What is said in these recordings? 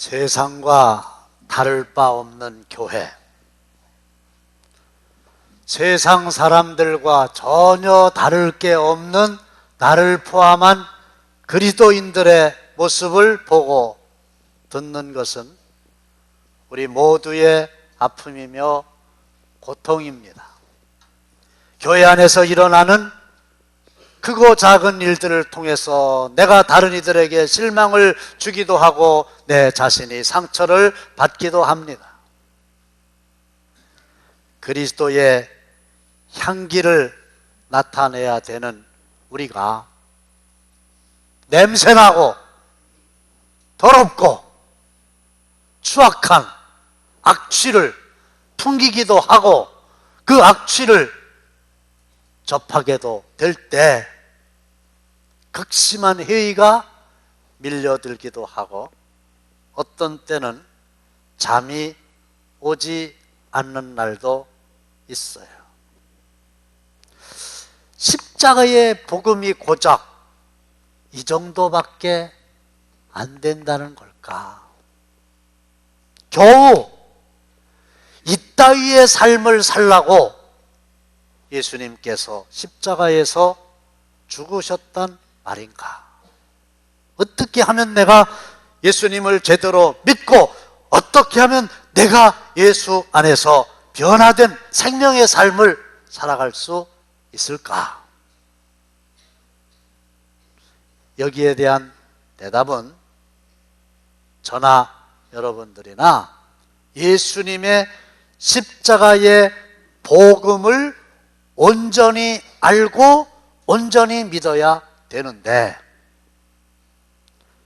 세상과 다를 바 없는 교회, 세상 사람들과 전혀 다를 게 없는 나를 포함한 그리스도인들의 모습을 보고 듣는 것은 우리 모두의 아픔이며 고통입니다. 교회 안에서 일어나는 크고 작은 일들을 통해서 내가 다른 이들에게 실망을 주기도 하고 내 자신이 상처를 받기도 합니다. 그리스도의 향기를 나타내야 되는 우리가 냄새나고 더럽고 추악한 악취를 풍기기도 하고 그 악취를 접하게도 될 때 극심한 회의가 밀려들기도 하고 어떤 때는 잠이 오지 않는 날도 있어요. 십자가의 복음이 고작 이 정도밖에 안 된다는 걸까? 겨우 이따위의 삶을 살라고 예수님께서 십자가에서 죽으셨단 말인가? 어떻게 하면 내가 예수님을 제대로 믿고 어떻게 하면 내가 예수 안에서 변화된 생명의 삶을 살아갈 수 있을까? 여기에 대한 대답은 저나 여러분들이나 예수님의 십자가의 복음을 온전히 알고 온전히 믿어야 되는데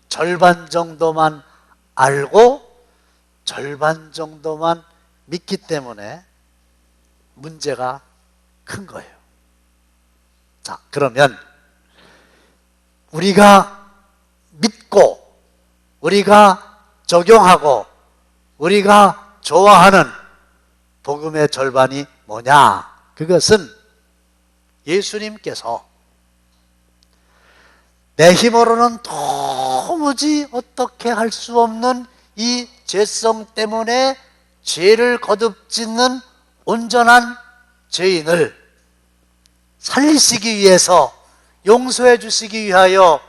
절반 정도만 알고 절반 정도만 믿기 때문에 문제가 큰 거예요. 자, 그러면 우리가 믿고 우리가 적용하고 우리가 좋아하는 복음의 절반이 뭐냐? 그것은 예수님께서 내 힘으로는 도무지 어떻게 할 수 없는 이 죄성 때문에 죄를 거듭짓는 온전한 죄인을 살리시기 위해서 용서해 주시기 위하여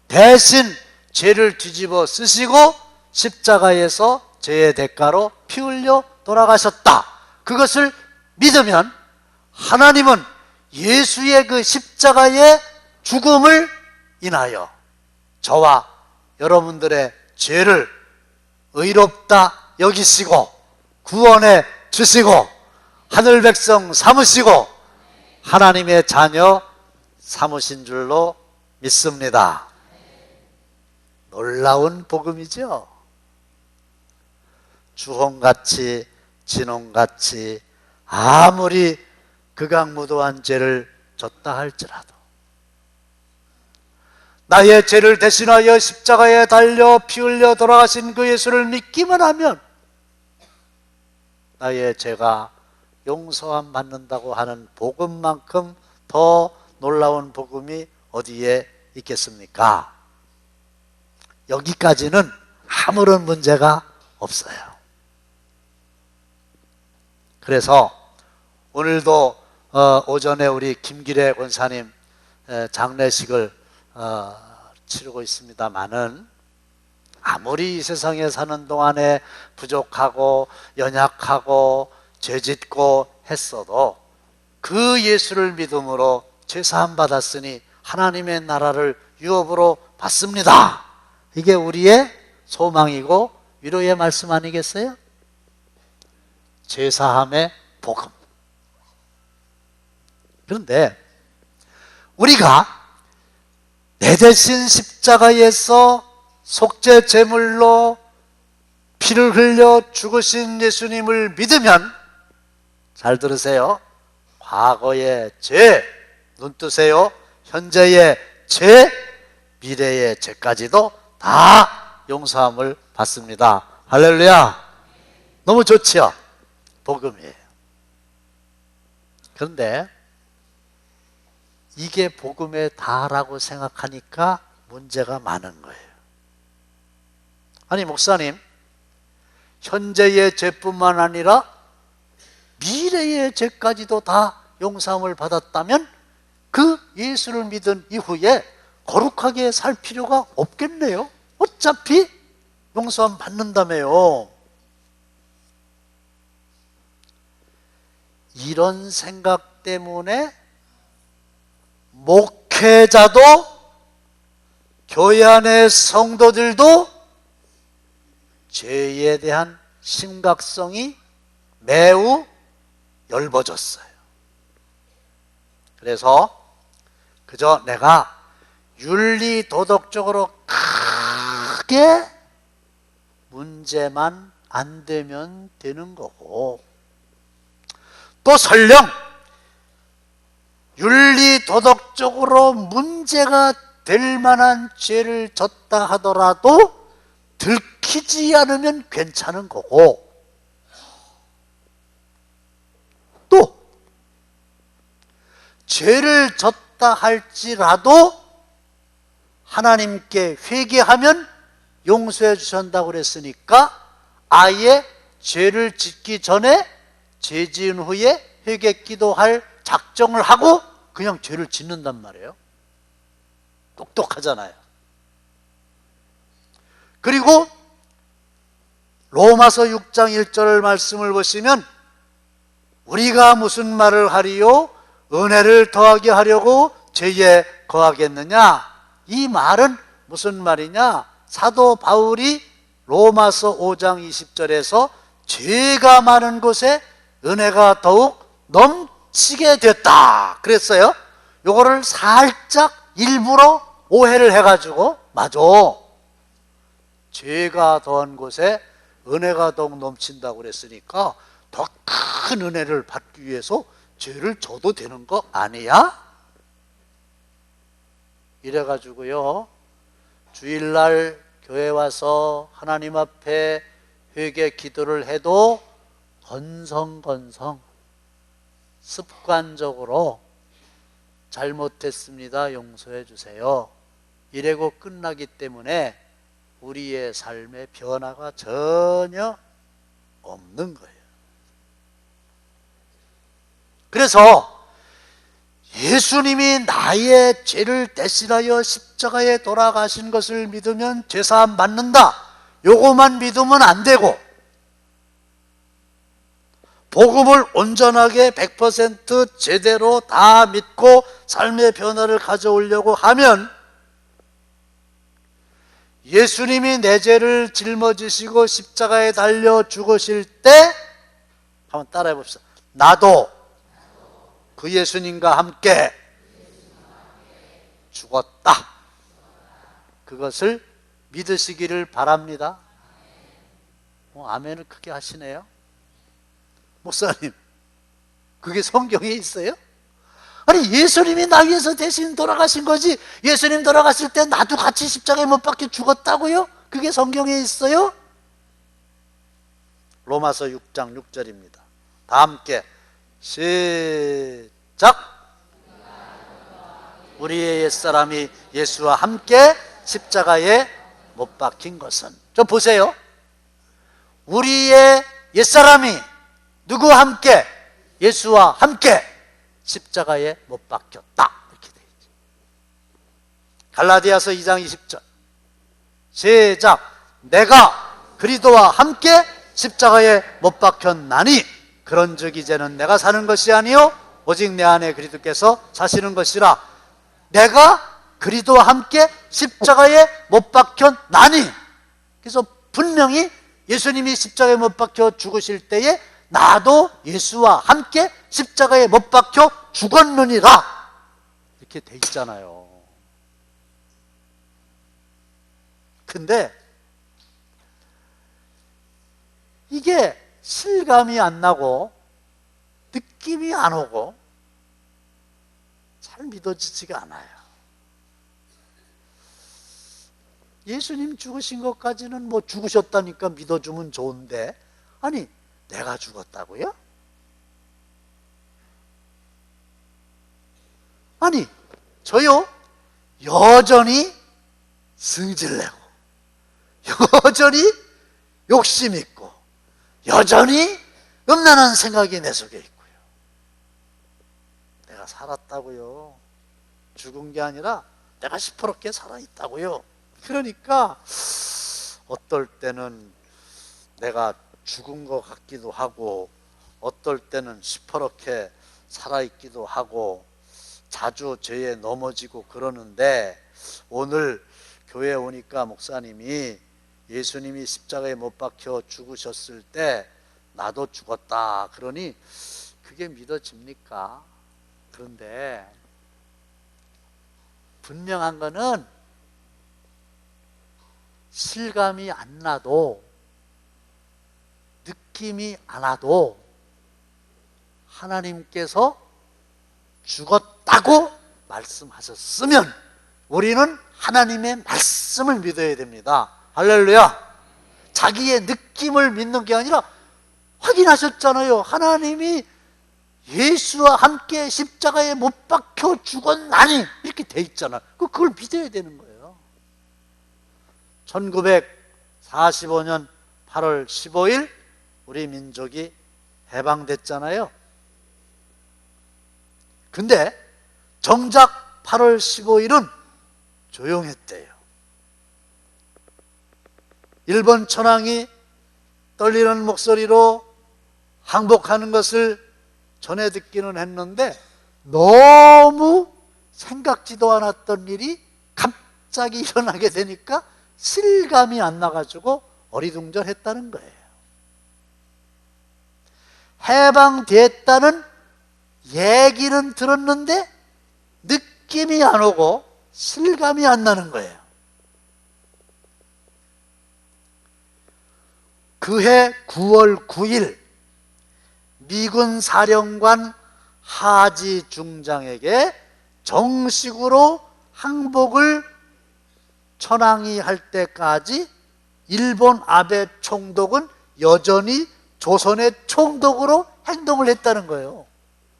대신 죄를 뒤집어 쓰시고 십자가에서 죄의 대가로 피 흘려 돌아가셨다. 그것을 믿으면 하나님은 예수의 그 십자가의 죽음을 인하여 저와 여러분들의 죄를 의롭다 여기시고 구원해 주시고 하늘 백성 삼으시고 하나님의 자녀 삼으신 줄로 믿습니다. 놀라운 복음이죠. 주홍같이 진홍같이 아무리 극악무도한 죄를 졌다 할지라도 나의 죄를 대신하여 십자가에 달려 피 흘려 돌아가신 그 예수를 믿기만 하면 나의 죄가 용서함 받는다고 하는 복음만큼 더 놀라운 복음이 어디에 있겠습니까? 여기까지는 아무런 문제가 없어요. 그래서 오늘도 오전에 우리 김기래 권사님 장례식을 치르고 있습니다마는 아무리 이 세상에 사는 동안에 부족하고 연약하고 죄짓고 했어도 그 예수를 믿음으로 죄사함 받았으니 하나님의 나라를 유업으로 받습니다. 이게 우리의 소망이고 위로의 말씀 아니겠어요? 죄사함의 복음. 그런데 우리가 내 대신 십자가에서 속죄 제물로 피를 흘려 죽으신 예수님을 믿으면 잘 들으세요. 과거의 죄, 눈 뜨세요. 현재의 죄, 미래의 죄까지도 다 용서함을 받습니다. 할렐루야. 너무 좋지요? 복음이에요. 그런데 이게 복음의 다라고 생각하니까 문제가 많은 거예요. 아니 목사님, 현재의 죄뿐만 아니라 미래의 죄까지도 다 용서함을 받았다면 그 예수를 믿은 이후에 거룩하게 살 필요가 없겠네요. 어차피 용서함 받는다며요. 이런 생각 때문에 목회자도 교회 안의 성도들도 죄에 대한 심각성이 매우 엷어졌어요. 그래서 그저 내가 윤리 도덕적으로 크게 문제만 안 되면 되는 거고, 또 설령 윤리 도덕적으로 문제가 될 만한 죄를 졌다 하더라도 들키지 않으면 괜찮은 거고, 또 죄를 졌다 할지라도 하나님께 회개하면 용서해 주신다고 그랬으니까 아예 죄를 짓기 전에 죄 지은 후에 회개 기도할 작정을 하고 그냥 죄를 짓는단 말이에요. 똑똑하잖아요. 그리고 로마서 6장 1절 말씀을 보시면 우리가 무슨 말을 하리요? 은혜를 더하게 하려고 죄에 거하겠느냐? 이 말은 무슨 말이냐? 사도 바울이 로마서 5장 20절에서 죄가 많은 곳에 은혜가 더욱 넘치게 됐다 그랬어요. 요거를 살짝 일부러 오해를 해가지고, 맞아, 죄가 더한 곳에 은혜가 더욱 넘친다고 그랬으니까 더 큰 은혜를 받기 위해서 죄를 져도 되는 거 아니야? 이래가지고요, 주일날 교회 와서 하나님 앞에 회개 기도를 해도 건성건성 습관적으로 잘못했습니다, 용서해 주세요, 이래고 끝나기 때문에 우리의 삶의 변화가 전혀 없는 거예요. 그래서 예수님이 나의 죄를 대신하여 십자가에 돌아가신 것을 믿으면 죄사함 받는다, 요거만 믿으면 안 되고, 복음을 온전하게 100% 제대로 다 믿고 삶의 변화를 가져오려고 하면 예수님이 내 죄를 짊어지시고 십자가에 달려 죽으실 때, 한번 따라해 봅시다. 나도 그 예수님과 함께 죽었다. 그것을 믿으시기를 바랍니다. 아멘을 크게 하시네요. 목사님, 그게 성경에 있어요? 아니, 예수님이 나 위해서 대신 돌아가신 거지, 예수님 돌아갔을 때 나도 같이 십자가에 못 박혀 죽었다고요? 그게 성경에 있어요? 로마서 6장 6절입니다. 다 함께 시작. 우리의 옛사람이 예수와 함께 십자가에 못 박힌 것은, 좀 보세요. 우리의 옛사람이 누구와 함께? 예수와 함께 십자가에 못 박혔다, 이렇게 되어 있죠. 갈라디아서 2장 20절 시작. 내가 그리스도와 함께 십자가에 못 박혔나니 그런즉 이제는 내가 사는 것이 아니요 오직 내 안에 그리스도께서 사시는 것이라. 내가 그리스도와 함께 십자가에 못 박혔나니, 그래서 분명히 예수님이 십자가에 못 박혀 죽으실 때에 나도 예수와 함께 십자가에 못 박혀 죽었느니라, 이렇게 돼 있잖아요. 근데 이게 실감이 안 나고 느낌이 안 오고 잘 믿어지지가 않아요. 예수님 죽으신 것까지는 뭐 죽으셨다니까 믿어주면 좋은데, 아니 내가 죽었다고요? 아니 저요 여전히 승질내고 여전히 욕심 있고 여전히 음란한 생각이 내 속에 있고요. 내가 살았다고요. 죽은 게 아니라 내가 시퍼렇게 살아있다고요. 그러니까 어떨 때는 내가 죽은 것 같기도 하고 어떨 때는 시퍼렇게 살아있기도 하고 자주 죄에 넘어지고 그러는데, 오늘 교회에 오니까 목사님이 예수님이 십자가에 못 박혀 죽으셨을 때 나도 죽었다 그러니 그게 믿어집니까? 그런데 분명한 거는 실감이 안 나도 느낌이 안 와도 하나님께서 죽었다고 말씀하셨으면 우리는 하나님의 말씀을 믿어야 됩니다. 할렐루야. 자기의 느낌을 믿는 게 아니라 확인하셨잖아요. 하나님이 예수와 함께 십자가에 못 박혀 죽었나니 이렇게 돼 있잖아요. 그걸 믿어야 되는 거예요. 1945년 8월 15일 우리 민족이 해방됐잖아요. 근데 정작 8월 15일은 조용했대요. 일본 천황이 떨리는 목소리로 항복하는 것을 전해 듣기는 했는데 너무 생각지도 않았던 일이 갑자기 일어나게 되니까 실감이 안 나가지고 어리둥절했다는 거예요. 해방됐다는 얘기는 들었는데 느낌이 안 오고 실감이 안 나는 거예요. 그해 9월 9일 미군 사령관 하지 중장에게 정식으로 항복을 천황이 할 때까지 일본 아베 총독은 여전히 조선의 총독으로 행동을 했다는 거예요.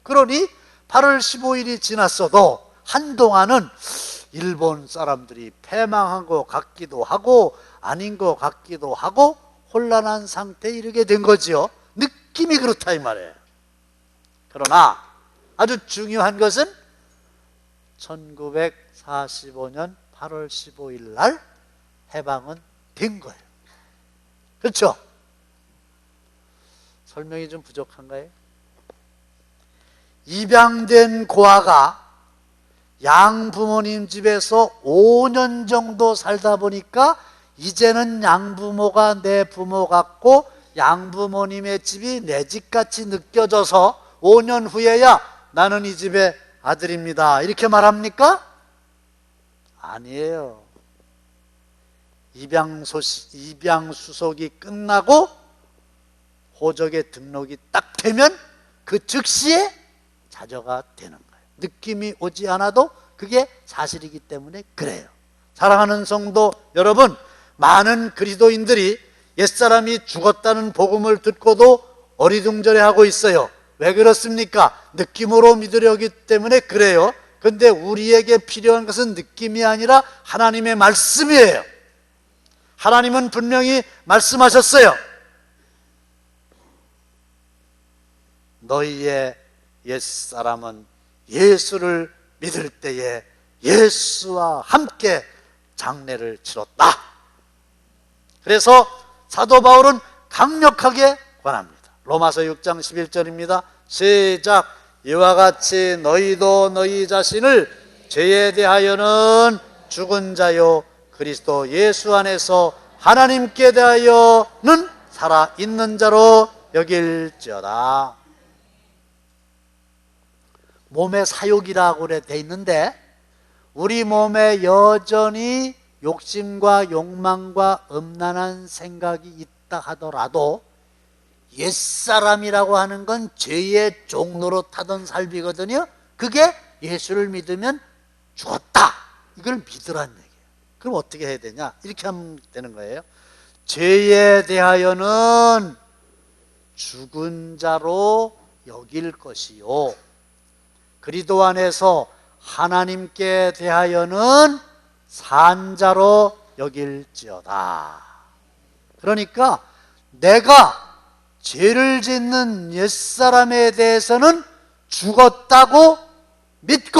그러니 8월 15일이 지났어도 한동안은 일본 사람들이 패망한 것 같기도 하고 아닌 것 같기도 하고 혼란한 상태에 이르게 된 거지요. 느낌이 그렇다 이 말이에요. 그러나 아주 중요한 것은 1945년 8월 15일 날 해방은 된 거예요. 그렇죠? 설명이 좀 부족한가요? 입양된 고아가 양부모님 집에서 5년 정도 살다 보니까 이제는 양부모가 내 부모 같고 양부모님의 집이 내 집같이 느껴져서 5년 후에야 나는 이 집의 아들입니다 이렇게 말합니까? 아니에요. 입양수속이 끝나고 호적에 등록이 딱 되면 그 즉시에 자녀가 되는 거예요. 느낌이 오지 않아도 그게 사실이기 때문에 그래요. 사랑하는 성도 여러분, 많은 그리스도인들이 옛사람이 죽었다는 복음을 듣고도 어리둥절해하고 있어요. 왜 그렇습니까? 느낌으로 믿으려기 때문에 그래요. 근데 우리에게 필요한 것은 느낌이 아니라 하나님의 말씀이에요. 하나님은 분명히 말씀하셨어요. 너희의 옛사람은 예수를 믿을 때에 예수와 함께 장례를 치렀다. 그래서 사도 바울은 강력하게 권합니다. 로마서 6장 11절입니다. 시작. 이와 같이 너희도 너희 자신을 죄에 대하여는 죽은 자요 그리스도 예수 안에서 하나님께 대하여는 살아있는 자로 여길지어다. 몸의 사욕이라고 돼 있는데 우리 몸에 여전히 욕심과 욕망과 음란한 생각이 있다 하더라도 옛사람이라고 하는 건 죄의 종로로 타던 삶이거든요. 그게 예수를 믿으면 죽었다. 이걸 믿으라는 얘기예요. 그럼 어떻게 해야 되냐? 이렇게 하면 되는 거예요. 죄에 대하여는 죽은 자로 여길 것이요 그리스도 안에서 하나님께 대하여는 산 자로 여길지어다. 그러니까 내가 죄를 짓는 옛사람에 대해서는 죽었다고 믿고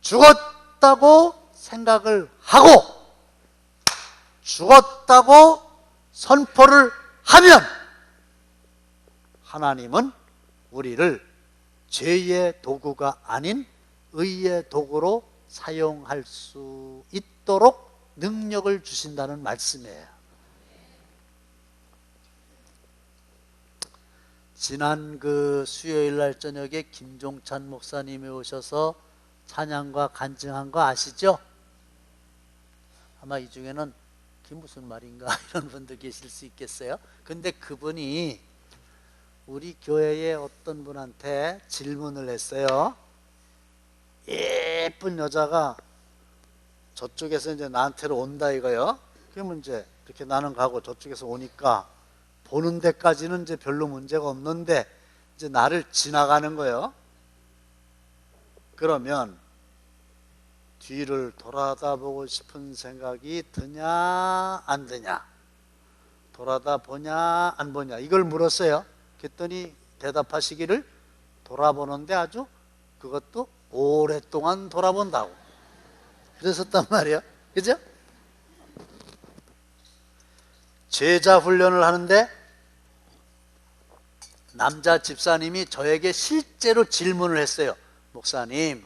죽었다고 생각을 하고 죽었다고 선포를 하면 하나님은 우리를 죄의 도구가 아닌 의의 도구로 사용할 수 있도록 능력을 주신다는 말씀이에요. 지난 그 수요일 날 저녁에 김종찬 목사님이 오셔서 찬양과 간증한 거 아시죠? 아마 이 중에는 그게 무슨 말인가 이런 분도 계실 수 있겠어요. 근데 그분이 우리 교회의 어떤 분한테 질문을 했어요. 예쁜 여자가 저쪽에서 이제 나한테로 온다 이거요. 그러면 이제 이렇게 나는 가고 저쪽에서 오니까 보는 데까지는 이제 별로 문제가 없는데 이제 나를 지나가는 거예요. 그러면 뒤를 돌아다보고 싶은 생각이 드냐 안 드냐, 돌아다보냐 안 보냐, 이걸 물었어요. 그랬더니 대답하시기를 돌아보는데 아주 그것도 오랫동안 돌아본다고 그랬었단 말이에요. 그죠? 제자 훈련을 하는데 남자 집사님이 저에게 실제로 질문을 했어요. 목사님,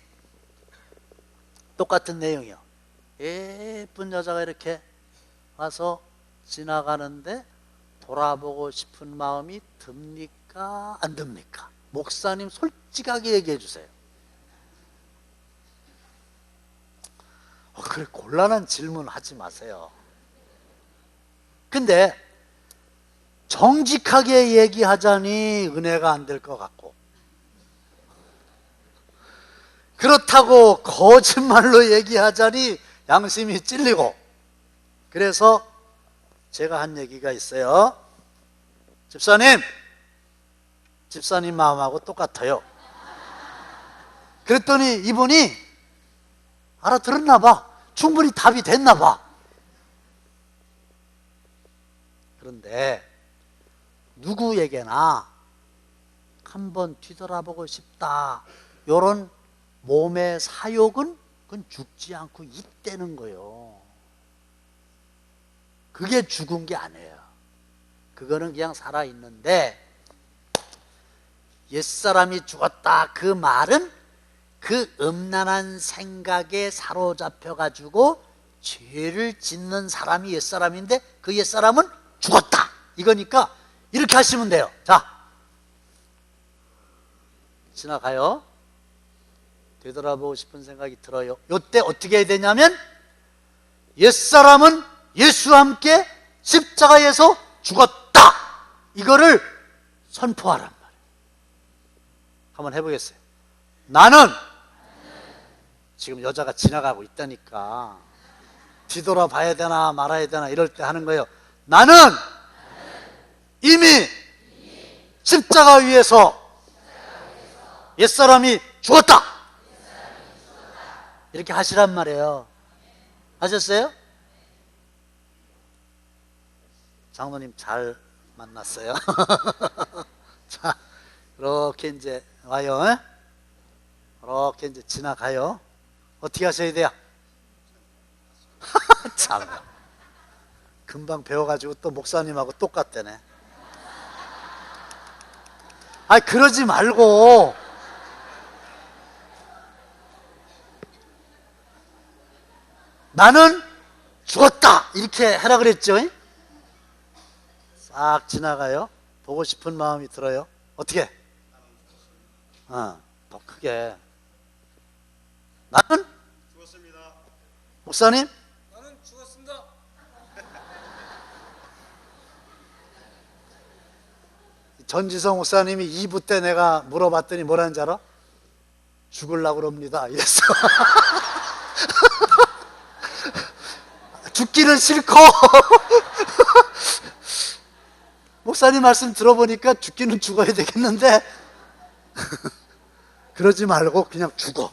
똑같은 내용이요. 예쁜 여자가 이렇게 와서 지나가는데 돌아보고 싶은 마음이 듭니까 안 듭니까? 목사님 솔직하게 얘기해 주세요. 그래, 곤란한 질문 하지 마세요. 근데 정직하게 얘기하자니 은혜가 안 될 것 같고, 그렇다고 거짓말로 얘기하자니 양심이 찔리고, 그래서 제가 한 얘기가 있어요. 집사님 마음하고 똑같아요. 그랬더니 이분이 알아들었나 봐. 충분히 답이 됐나 봐. 그런데 누구에게나 한번 뒤돌아보고 싶다, 이런 몸의 사욕은 그건 죽지 않고 있다는 거예요. 그게 죽은 게 아니에요. 그거는 그냥 살아있는데, 옛사람이 죽었다 그 말은 그 음란한 생각에 사로잡혀가지고 죄를 짓는 사람이 옛사람인데 그 옛사람은 죽었다 이거니까 이렇게 하시면 돼요. 자, 지나가요. 되돌아보고 싶은 생각이 들어요. 이때 어떻게 해야 되냐면, 옛사람은 예수와 함께 십자가에서 죽었다, 이거를 선포하란 말이에요. 한번 해보겠어요. 나는 지금 여자가 지나가고 있다니까 뒤돌아봐야 되나 말아야 되나 이럴 때 하는 거예요. 나는 이미 십자가 위에서 옛사람이 죽었다, 이렇게 하시란 말이에요. 하셨어요? 장로님 잘 만났어요. 자, 이렇게 이제 와요. 이렇게 이제 지나가요. 어떻게 하셔야 돼요? 참, 금방 배워가지고 또 목사님하고 똑같다네. 아니, 그러지 말고 나는 죽었다 이렇게 하라 그랬죠. 싹 지나가요. 보고 싶은 마음이 들어요. 어떻게? 더 크게. 나는 죽었습니다. 목사님, 나는 죽었습니다. 전지성 목사님이 2부 때 내가 물어봤더니 뭐라는지 알아? 죽으려고 그럽니다 이랬어. 죽기는 싫고 목사님 말씀 들어보니까 죽기는 죽어야 되겠는데 그러지 말고 그냥 죽어.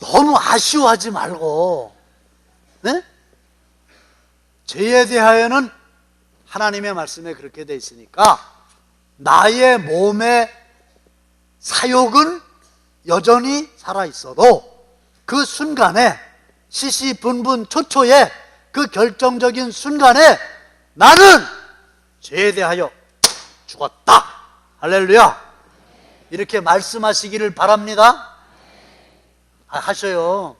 너무 아쉬워하지 말고, 네? 죄에 대하여는 하나님의 말씀에 그렇게 돼 있으니까 나의 몸의 사욕은 여전히 살아있어도 그 순간에 시시분분 초초에 그 결정적인 순간에 나는 죄에 대하여 죽었다. 할렐루야. 이렇게 말씀하시기를 바랍니다. 하셔요.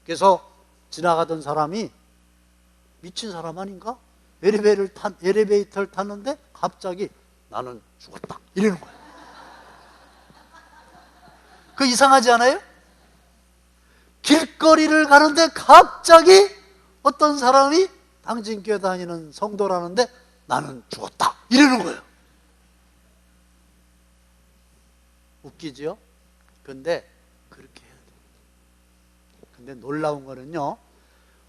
그래서 지나가던 사람이 미친 사람 아닌가? 엘리베이터를 탔는데 갑자기 나는 죽었다 이러는 거예요. 그 이상하지 않아요? 길거리를 가는데 갑자기 어떤 사람이 당신 교회 다니는 성도라는데 나는 죽었다 이러는 거예요. 웃기죠? 근데 그렇게 해야 돼요. 근데 놀라운 거는요,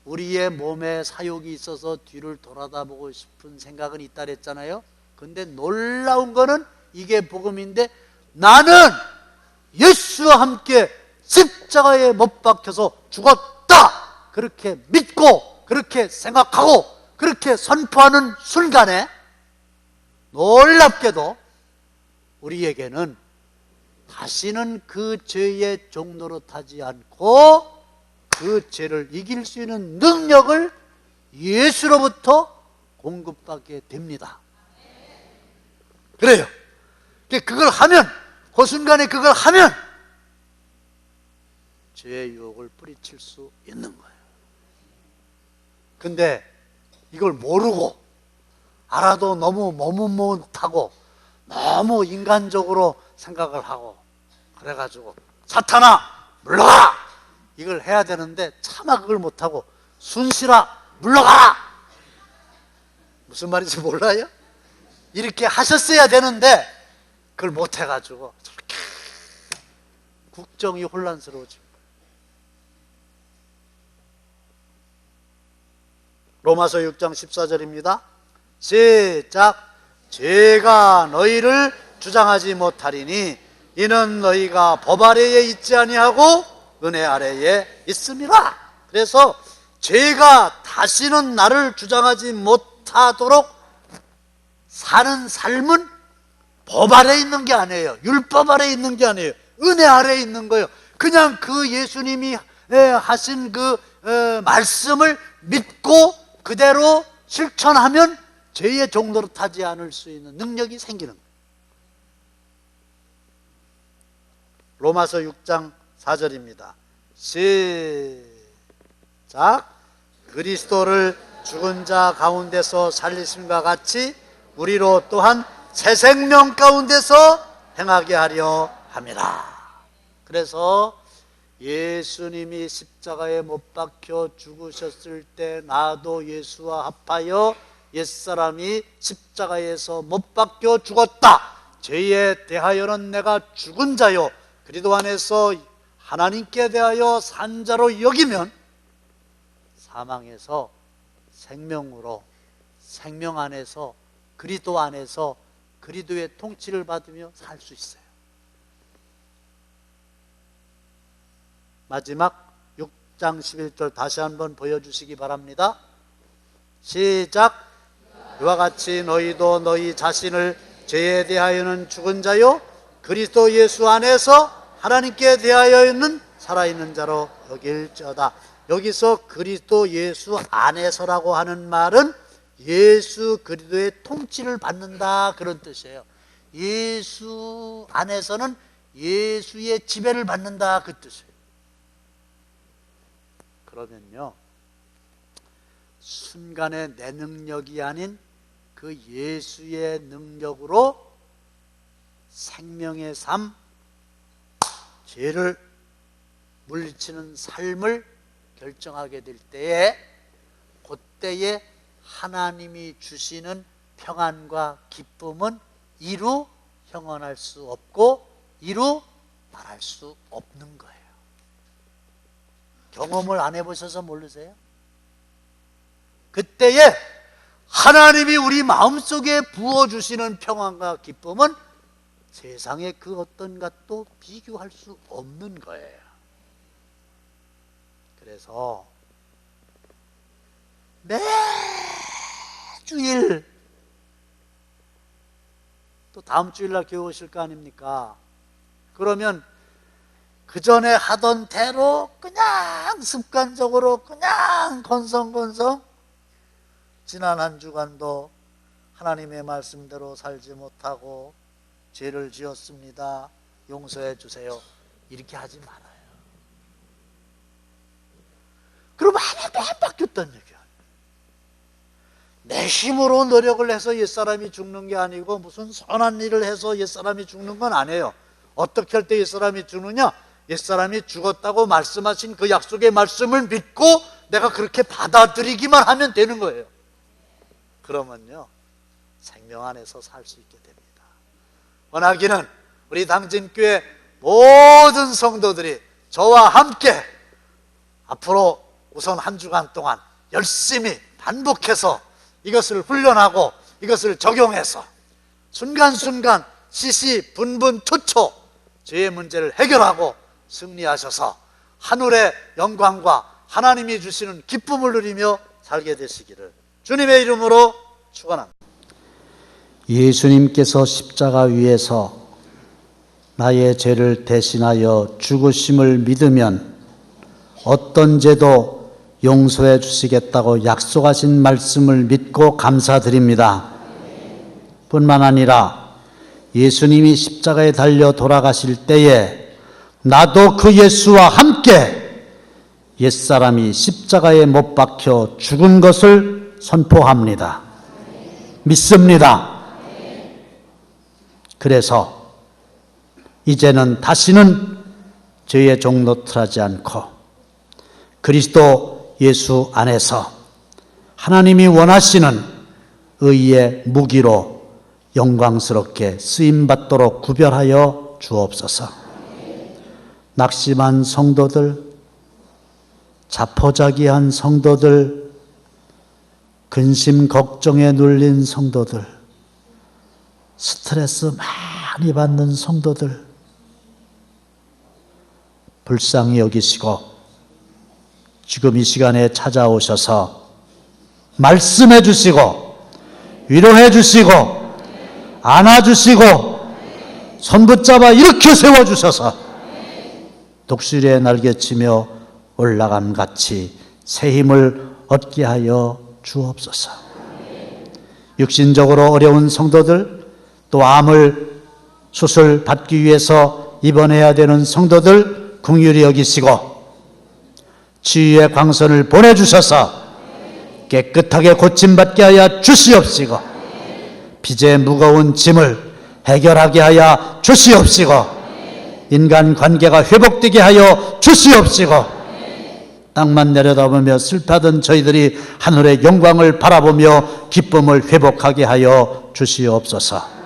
우리의 몸에 사욕이 있어서 뒤를 돌아다보고 싶은 생각은 있다 그랬잖아요. 근데 놀라운 거는 이게 복음인데 나는 예수와 함께 십자가에 못 박혀서 죽었다 그렇게 믿고 그렇게 생각하고 그렇게 선포하는 순간에 놀랍게도 우리에게는 다시는 그 죄의 종로로 타지 않고 그 죄를 이길 수 있는 능력을 예수로부터 공급받게 됩니다. 그래요. 그걸 하면, 그 순간에 그걸 하면 죄의 유혹을 뿌리칠 수 있는 거예요. 근데 이걸 모르고 알아도 너무 머뭇머뭇하고 너무 인간적으로 생각을 하고 그래가지고 사탄아 물러가라 이걸 해야 되는데 차마 그걸 못하고 순실아 물러가라 무슨 말인지 몰라요? 이렇게 하셨어야 되는데 그걸 못해가지고 저렇게 국정이 혼란스러워집니다. 로마서 6장 14절입니다. 시작. 죄가 너희를 주장하지 못하리니 이는 너희가 법 아래에 있지 아니하고 은혜 아래에 있음이라. 그래서 죄가 다시는 나를 주장하지 못하도록 사는 삶은 법 아래에 있는 게 아니에요. 율법 아래에 있는 게 아니에요. 은혜 아래에 있는 거예요. 그냥 그 예수님이 하신 그 말씀을 믿고 그대로 실천하면 죄의 종로로 타지 않을 수 있는 능력이 생기는 거예요. 로마서 6장 4절입니다. 시작. 그리스도를 죽은 자 가운데서 살리심과 같이 우리로 또한 새 생명 가운데서 행하게 하려 함이라. 그래서 예수님이 십자가에 못 박혀 죽으셨을 때 나도 예수와 합하여 옛사람이 십자가에서 못 박혀 죽었다. 죄에 대하여는 내가 죽은 자요 그리스도 안에서 하나님께 대하여 산 자로 여기면 사망에서 생명으로 생명 안에서 그리스도 안에서 그리스도의 통치를 받으며 살 수 있어요. 마지막 6장 11절 다시 한번 보여주시기 바랍니다. 시작. 이와 같이 너희도 너희 자신을 죄에 대하여는 죽은 자요 그리스도 예수 안에서 하나님께 대하여는 살아있는 자로 여길지어다. 여기서 그리스도 예수 안에서라고 하는 말은 예수 그리스도의 통치를 받는다 그런 뜻이에요. 예수 안에서는 예수의 지배를 받는다 그 뜻이에요. 그러면요, 순간의 내 능력이 아닌 그 예수의 능력으로 생명의 삶, 죄를 물리치는 삶을 결정하게 될 때에 그때에 하나님이 주시는 평안과 기쁨은 이루 형언할 수 없고 이루 말할 수 없는 거예요. 경험을 안 해보셔서 모르세요? 그때에 하나님이 우리 마음속에 부어주시는 평안과 기쁨은 세상의 그 어떤 것도 비교할 수 없는 거예요. 그래서 매주일 또 다음 주일날 교회 오실 거 아닙니까? 그러면 그 전에 하던 대로 그냥 습관적으로 그냥 건성건성 지난 한 주간도 하나님의 말씀대로 살지 못하고 죄를 지었습니다. 용서해 주세요. 이렇게 하지 말아요. 그럼 하나도 안 바뀌었다는 얘기야. 내 힘으로 노력을 해서 옛사람이 죽는 게 아니고 무슨 선한 일을 해서 옛사람이 죽는 건 아니에요. 어떻게 할 때 옛사람이 죽느냐? 옛사람이 죽었다고 말씀하신 그 약속의 말씀을 믿고 내가 그렇게 받아들이기만 하면 되는 거예요. 그러면요 생명 안에서 살 수 있게 됩니다. 원하기는 우리 당진교회 모든 성도들이 저와 함께 앞으로 우선 한 주간 동안 열심히 반복해서 이것을 훈련하고 이것을 적용해서 순간순간 시시분분투초 죄의 문제를 해결하고 승리하셔서 하늘의 영광과 하나님이 주시는 기쁨을 누리며 살게 되시기를 주님의 이름으로 축원합니다. 예수님께서 십자가 위에서 나의 죄를 대신하여 죽으심을 믿으면 어떤 죄도 용서해 주시겠다고 약속하신 말씀을 믿고 감사드립니다. 뿐만 아니라 예수님이 십자가에 달려 돌아가실 때에 나도 그 예수와 함께 옛사람이 십자가에 못 박혀 죽은 것을 선포합니다. 믿습니다. 그래서 이제는 다시는 죄의 종 노릇하지 않고 그리스도 예수 안에서 하나님이 원하시는 의의 무기로 영광스럽게 쓰임받도록 구별하여 주옵소서. 낙심한 성도들, 자포자기한 성도들, 근심 걱정에 눌린 성도들, 스트레스 많이 받는 성도들 불쌍히 여기시고 지금 이 시간에 찾아오셔서 말씀해 주시고 위로해 주시고 안아주시고 손 붙잡아 일으켜 세워주셔서 독수리의 날개치며 올라감같이 새 힘을 얻게 하여 주옵소서. 육신적으로 어려운 성도들, 또 암을 수술 받기 위해서 입원해야 되는 성도들 긍휼히 여기시고 치유의 광선을 보내주셔서 깨끗하게 고침받게 하여 주시옵시고 빚의 무거운 짐을 해결하게 하여 주시옵시고 인간관계가 회복되게 하여 주시옵시고 땅만 내려다보며 슬퍼하던 저희들이 하늘의 영광을 바라보며 기쁨을 회복하게 하여 주시옵소서.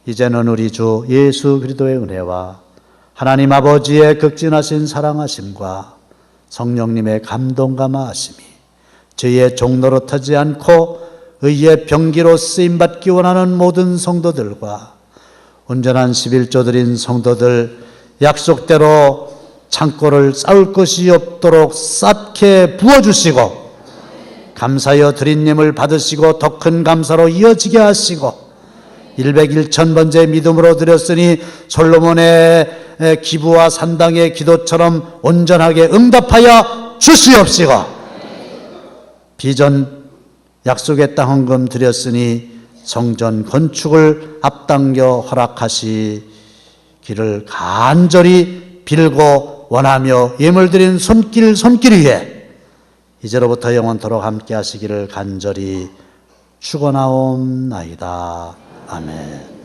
이제는 우리 주 예수 그리스도의 은혜와 하나님 아버지의 극진하신 사랑하심과 성령님의 감동 감화하심이 저희의 종노릇하지 않고 의의 병기로 쓰임받기 원하는 모든 성도들과 온전한 11조 드린 성도들 약속대로 창고를 쌓을 것이 없도록 쌓게 부어주시고 감사여 드린 님을 받으시고 더 큰 감사로 이어지게 하시고 101,000번째 믿음으로 드렸으니 솔로몬의 기부와 산당의 기도처럼 온전하게 응답하여 주시옵시고 비전 약속의 땅 헌금 드렸으니 성전 건축을 앞당겨 허락하시기를 간절히 빌고 원하며 예물 드린 손길 위에 이제로부터 영원토록 함께 하시기를 간절히 축원하옵나이다. 아멘.